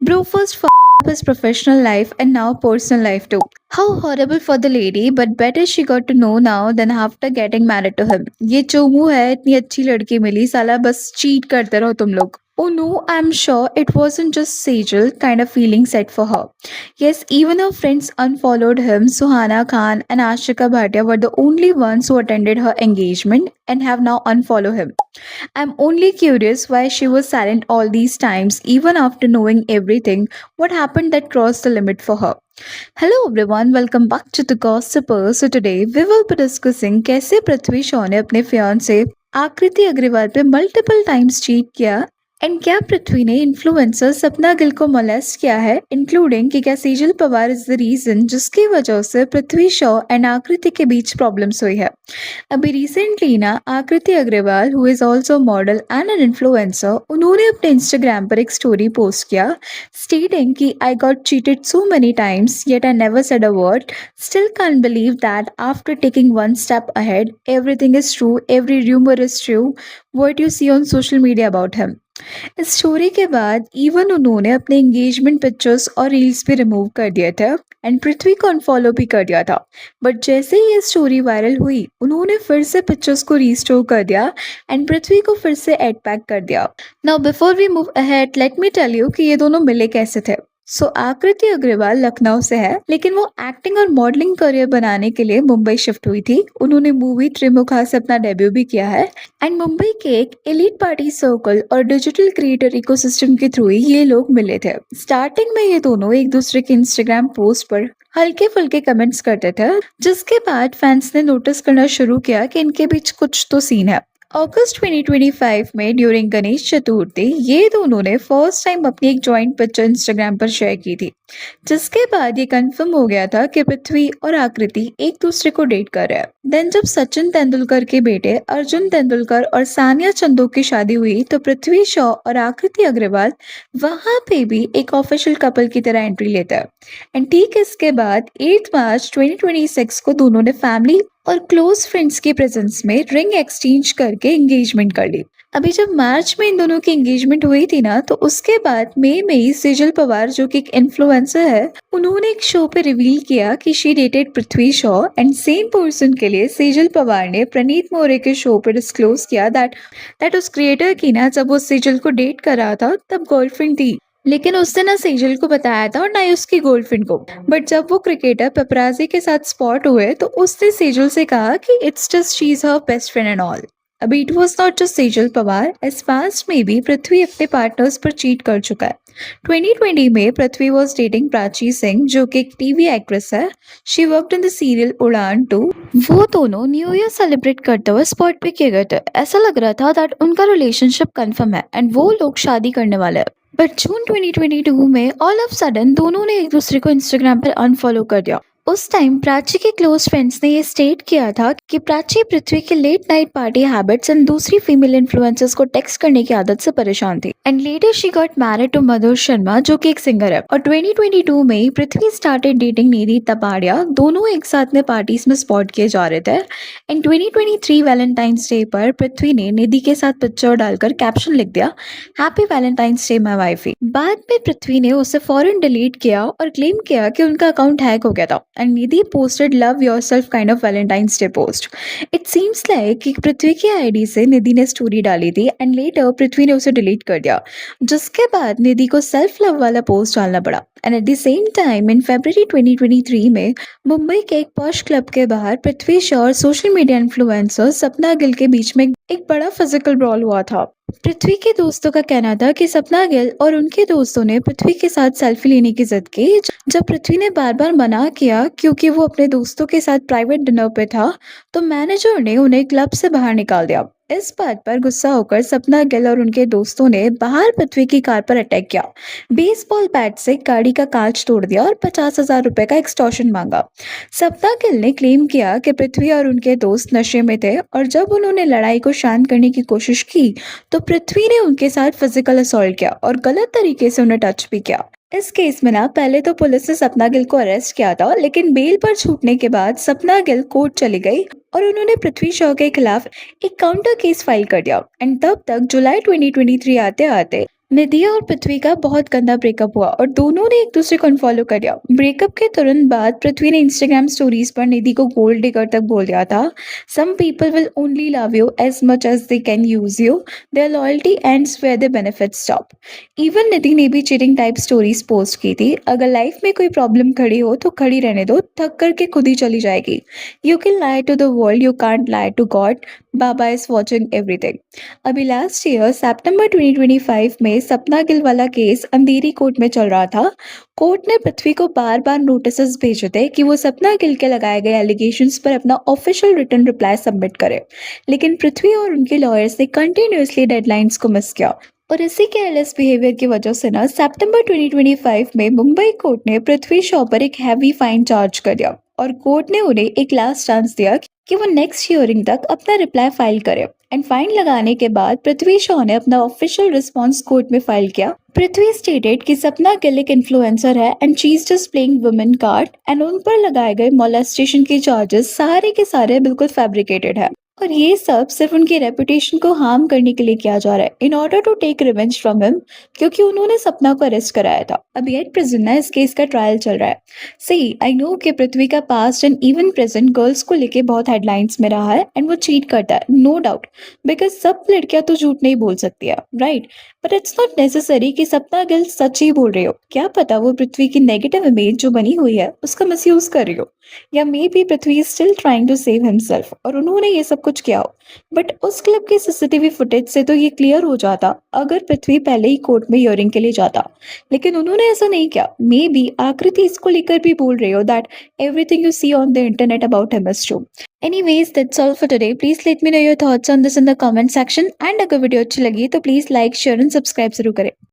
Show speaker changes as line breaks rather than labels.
Bro first up his professional life and now personal life too. How horrible for the lady, but better she got to know now than after getting married to him. ये चोमू है, इतनी अच्छी लड़की मिली, साला बस cheat करते रहो तुम लोग. Oh no, I'm sure it wasn't just Sejal kind of feeling set for her. Yes, even her friends unfollowed him. Suhana Khan and Ashika Bhatia were the only ones who attended her engagement and have now unfollowed him. I'm only curious why she was silent all these times, even after knowing everything. What happened that crossed the limit for her? Hello everyone, welcome back to the Gossiper. So today we will be discussing कैसे पृथ्वी शॉ ने अपने fiancé आकृति अग्रवाल पे multiple times cheat किया and क्या पृथ्वी ने influencer सपना गिल को मोलेस्ट किया है, इंक्लूडिंग कि क्या Sejal Pawar is the reason जिसकी वजह से पृथ्वी शॉ एंड आकृति के बीच प्रॉब्लम्स हुई है. अभी रिसेंटली ना Aakriti Agarwal who is also model and an influencer, उन्होंने अपने इंस्टाग्राम पर एक स्टोरी पोस्ट किया स्टेटिंग कि I got cheated so many times yet I never said a word, still can't believe that after taking one step ahead everything is true, every rumour is true, what you see on social media about him. इस story के बाद even उन्होंने अपने engagement pictures और reels भी remove कर दिए थे एंड पृथ्वी को अनफॉलो भी कर दिया था. बट जैसे ही ये स्टोरी वायरल हुई उन्होंने फिर से पिक्चर्स को रीस्टोर कर दिया एंड पृथ्वी को फिर से एड पैक कर दिया. Now before we move ahead let me tell you कि ये दोनों मिले कैसे थे. आकृति अग्रवाल लखनऊ से है, लेकिन वो एक्टिंग और मॉडलिंग करियर बनाने के लिए मुंबई शिफ्ट हुई थी. उन्होंने मूवी त्रिमुखा से अपना डेब्यू भी किया है एंड मुंबई के एक एलिट पार्टी सर्कल और डिजिटल क्रिएटर इकोसिस्टम के थ्रू ही ये लोग मिले थे. स्टार्टिंग में ये दोनों एक दूसरे के इंस्टाग्राम पोस्ट पर हल्के फुल्के कमेंट्स करते थे, जिसके बाद फैंस ने नोटिस करना शुरू किया कि इनके बीच कुछ तो सीन है. अगस्त 2025 में ड्यूरिंग गणेश चतुर्थी ये दोनों ने फर्स्ट टाइम अपनी एक जॉइंट पिक्चर इंस्टाग्राम पर शेयर की थी, जिसके बाद ये कंफर्म हो गया था कि पृथ्वी और आकृति एक दूसरे को डेट कर रहे हैं. देन जब सचिन तेंदुलकर के बेटे अर्जुन तेंदुलकर और सानिया चंदोक की शादी हुई तो पृथ्वी शॉ और आकृति अग्रवाल वहां पे भी एक ऑफिशियल कपल की तरह एंट्री लेता है. एंड ठीक इसके बाद 8 मार्च 2026 को दोनों ने फैमिली और क्लोज फ्रेंड्स के प्रेजेंस में रिंग एक्सचेंज करके एंगेजमेंट कर ली. अभी जब मार्च में इन दोनों की एंगेजमेंट हुई थी ना, तो उसके बाद मई में ही सेजल पवार जो कि एक इन्फ्लुएंसर है, उन्होंने एक शो पे रिवील किया कि she dated Prithvi Shaw and same person के लिए सेजल पवार ने प्रणीत मोरे के शो पे डिस्क्लोज किया दैट उस क्रिएटर की ना जब वो सेजल को डेट कर रहा था तब गर्लफ्रेंड थी, लेकिन उसने ना सेजल को बताया था और ना ही उसकी गर्लफ्रेंड को. बट जब वो क्रिकेटर पेपराजी के साथ स्पॉट हुए तो उसने सेजल से कहा कि it's just she is her best friend and all. अभी it was not just Sejal Pawar, इस पास्ट में भी पृथ्वी अपने पार्टनर्स पर चीट कर चुका है. 2020 में पृथ्वी वॉज डेटिंग प्राची सिंह जो कि एक टीवी एक्ट्रेस है. She worked in the serial उड़ान 2. वो दोनों न्यू ईयर सेलिब्रेट करते हुए स्पॉट पे किए गए थे. ऐसा लग रहा था दैट उनका रिलेशनशिप कंफर्म है एंड वो लोग शादी करने वाले हैं. बट जून 2022 में ऑल ऑफ सडन दोनों ने एक दूसरे को इंस्टाग्राम पर अनफॉलो कर दिया. उस टाइम प्राची के क्लोज फ्रेंड्स ने ये स्टेट किया था कि प्राची पृथ्वी के late night party habits and दूसरी फीमेल इन्फ्लुएंसर्स को टेक्स्ट करने की आदत से परेशान थी. And later she got married to Madhur Sharma जो कि एक सिंगर है. और 2022 में पृथ्वी स्टार्टेड डेटिंग निधि तपाड़िया. दोनों एक साथ में पार्टीज में स्पॉट किए जा रहे थे. एंड 2023 वैलेंटाइंस डे पर पृथ्वी ने निधि के साथ पिक्चर डालकर कैप्शन लिख दिया, happy Valentine's day my wifey. बाद में पृथ्वी ने उसे फौरन डिलीट किया और क्लेम किया कि उनका अकाउंट हैक हो गया था. And Nidhi posted love yourself kind of Valentine's Day post. It seems like कि पृथ्वी की आईडी से निधि ने स्टोरी डाली थी एंड लेटर पृथ्वी ने उसे डिलीट कर दिया, जिसके बाद निधि को सेल्फ लव वाला पोस्ट डालना पड़ा. And at the same time in फरवरी 2023 में मुंबई के एक पॉश क्लब के बाहर पृथ्वी शॉ और सोशल मीडिया इन्फ्लुएंसर सपना गिल के बीच में एक बड़ा फिजिकल ब्रॉल हुआ था. पृथ्वी के दोस्तों का कहना था कि सपना गिल और उनके दोस्तों ने पृथ्वी के साथ सेल्फी लेने की जिद की. जब पृथ्वी ने बार बार मना किया क्योंकि वो अपने दोस्तों के साथ प्राइवेट डिनर पे था, तो मैनेजर ने उन्हें क्लब से बाहर निकाल दिया. इस बात पर गुस्सा होकर सपना गिल और उनके दोस्तों ने बाहर पृथ्वी की कार पर अटैक किया, बेसबॉल बैट से गाड़ी का कांच तोड़ दिया और 50,000 रुपए का एक्सटॉर्शन मांगा. सपना गिल ने क्लेम किया कि पृथ्वी और उनके दोस्त नशे में थे और जब उन्होंने लड़ाई को शांत करने की कोशिश की तो पृथ्वी ने उनके साथ फिजिकल असॉल्ट किया और गलत तरीके से उन्हें टच भी किया. इस केस में ना पहले तो पुलिस ने सपना गिल को अरेस्ट किया था, लेकिन बेल पर छूटने के बाद सपना गिल कोर्ट चली गई और उन्होंने पृथ्वी शॉ के खिलाफ एक काउंटर केस फाइल कर दिया. एंड तब तक जुलाई 2023 आते आते निधि और पृथ्वी का बहुत गंदा ब्रेकअप हुआ और दोनों ने एक दूसरे को अनफॉलो कर दिया। ब्रेकअप के तुरंत बाद पृथ्वी ने इंस्टाग्राम स्टोरीज पर निधि को गोल्ड डिगर तक बोल दिया था। Some people will only love you as much as they can use you. Their loyalty ends where their benefits stop. Even Nidhi ने भी चीटिंग टाइप स्टोरीज पोस्ट की थी। अगर लाइफ में कोई प्रॉब्लम खड़ी हो तो खड़ी रहने दो, थक करके खुद ही चली जाएगी। You can lie to the world, you can't lie to God. Baba is watching everything. अभी लास्ट ईयर सितंबर 2025 में सपना गिल वाला केस अंधेरी कोर्ट में चल रहा था। कोर्ट ने पृथ्वी को बार बार नोटिस भेजे थे कि वो सपना गिल के लगाए गए एलिगेशंस पर अपना ऑफिशियल रिटर्न रिप्लाई सबमिट करे, लेकिन पृथ्वी और उनके लॉयर्स ने कंटिन्यूअसली डेडलाइंस को मिस किया। और इसी केयरलेस बिहेवियर की वजह से ना सितंबर 2025 में मुंबई कोर्ट ने पृथ्वी शॉ पर एक हैवी फाइन चार्ज कर दिया और कोर्ट ने उन्हें एक लास्ट चांस दिया कि वो नेक्स्ट हियरिंग तक अपना रिप्लाई फाइल करे। एंड फाइन लगाने के बाद पृथ्वी शॉ ने अपना ऑफिशियल रिस्पॉन्स कोर्ट में फाइल किया। पृथ्वी स्टेटेड कि सपना गिल एक इन्फ्लुएंसर है and she is just playing women card and उन पर लगाए गए मोलेस्टेशन के चार्जेस सारे के सारे बिल्कुल फैब्रिकेटेड है। और ये सब सिर्फ उनकी रेपुटेशन को हार्म करने के लिए किया जा रहा है, in order to take revenge from him, क्योंकि उन्होंने सपना को अरेस्ट कराया था। अभी एट प्रेजेंट ना इस केस का ट्रायल चल रहा है। सी आई नो कि पृथ्वी का past and even present girls को लेके बहुत हेडलाइंस में रहा है एंड वो चीट करता है, नो डाउट। बिकॉज सब लड़कियां तो झूठ नहीं बोल सकती है, right. But it's not necessary कि सपना गिल सच ही बोल रही हो। क्या पता वो पृथ्वी की नेगेटिव इमेज जो बनी हुई है उसका मिसयूज कर रही हो, या maybe Prithvi is still trying to save himself और उन्होंने ये सब कुछ किया हो। बट उस क्लिप की सीसीटीवी फुटेज से तो ये क्लियर हो जाता अगर पृथ्वी पहले ही कोर्ट में हियरिंग के लिए जाता, लेकिन उन्होंने ऐसा नहीं किया। मे बी आकृति इसको लेकर भी बोल रही हो that everything you see on the internet about him is true. Anyways, that's all for today. Please let me know your thoughts on this in the comment section. And अगर video अच्छी लगी तो please like share and subscribe जरूर करें।